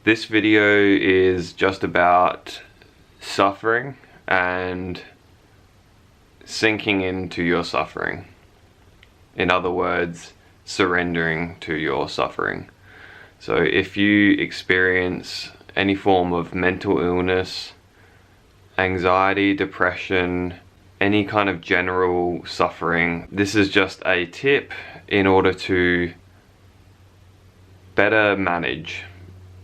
This video is just about suffering and sinking into your suffering. In other words, surrendering to your suffering. So if you experience any form of mental illness, anxiety, depression, any kind of general suffering, this is just a tip in order to better manage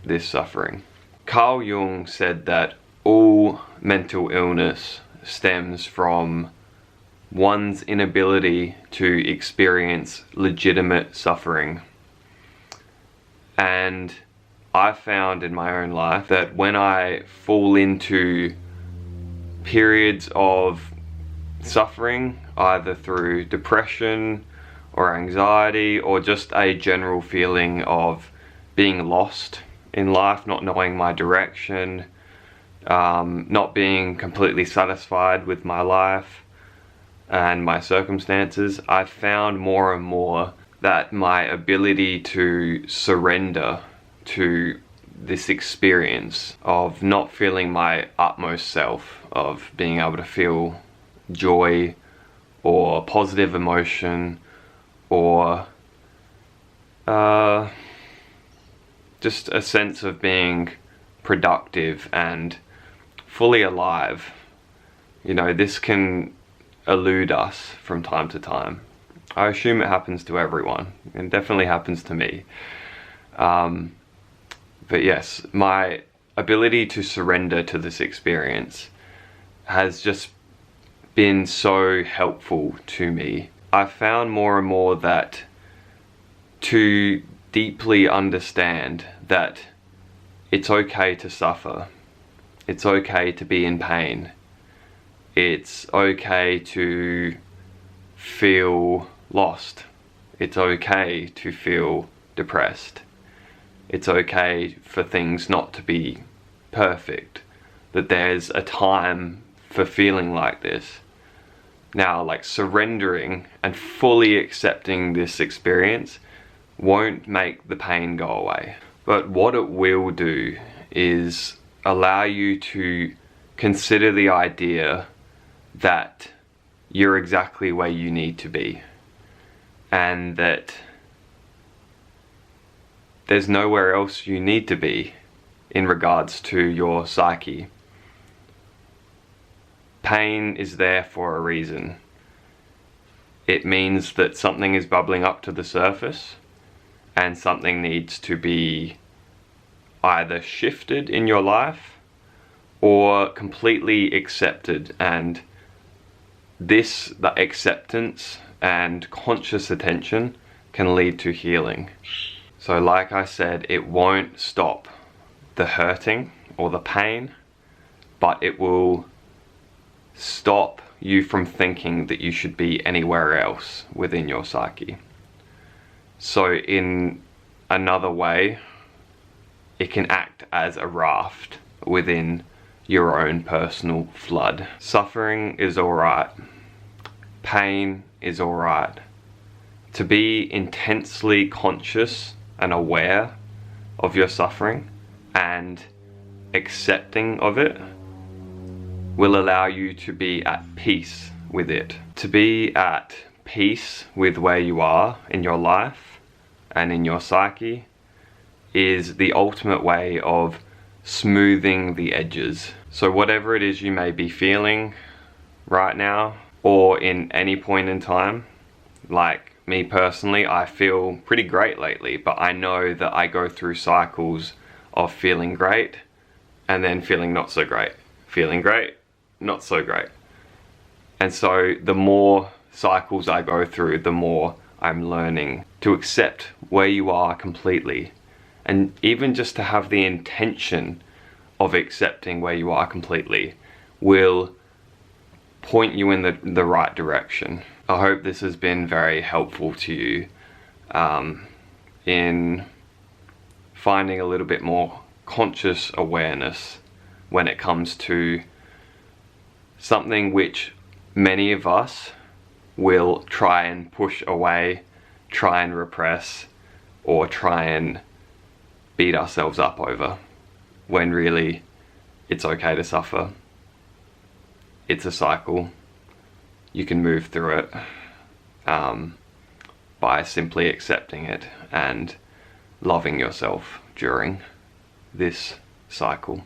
this suffering. Carl Jung said that all mental illness stems from one's inability to experience legitimate suffering. And I found in my own life that when I fall into periods of suffering, either through depression or anxiety or just a general feeling of being lost in life, not knowing my direction, not being completely satisfied with my life and my circumstances, I found more and more that my ability to surrender to this experience of not feeling my utmost self, of being able to feel joy or positive emotion or just a sense of being productive and fully alive. You know, this can elude us from time to time. I assume it happens to everyone. It definitely happens to me. But yes, my ability to surrender to this experience has just been so helpful to me. I found more and more that to deeply understand that it's okay to suffer, it's okay to be in pain, it's okay to feel lost, it's okay to feel depressed, it's okay for things not to be perfect, that there's a time for feeling like this. Now, like, surrendering and fully accepting this experience won't make the pain go away. But what it will do is allow you to consider the idea that you're exactly where you need to be, and that there's nowhere else you need to be in regards to your psyche. Pain is there for a reason. It means that something is bubbling up to the surface and something needs to be either shifted in your life or completely accepted, and the acceptance and conscious attention can lead to healing. So like I said, it won't stop the hurting or the pain, but it will stop you from thinking that you should be anywhere else within your psyche. So in another way, it can act as a raft within your own personal flood. Suffering is alright. Pain is alright. To be intensely conscious and aware of your suffering and accepting of it will allow you to be at peace with it. To be at peace with where you are in your life and in your psyche is the ultimate way of smoothing the edges. So whatever it is you may be feeling right now, or in any point in time, like me personally, I feel pretty great lately, but I know that I go through cycles of feeling great and then feeling not so great, feeling great, not so great. And so the more cycles I go through, the more I'm learning to accept where you are completely, and even just to have the intention of accepting where you are completely will point you in the right direction. I hope this has been very helpful to you in finding a little bit more conscious awareness when it comes to something which many of us will try and push away, try and repress, or try and beat ourselves up over. when really it's okay to suffer. It's a cycle. You can move through it by simply accepting it and loving yourself during this cycle.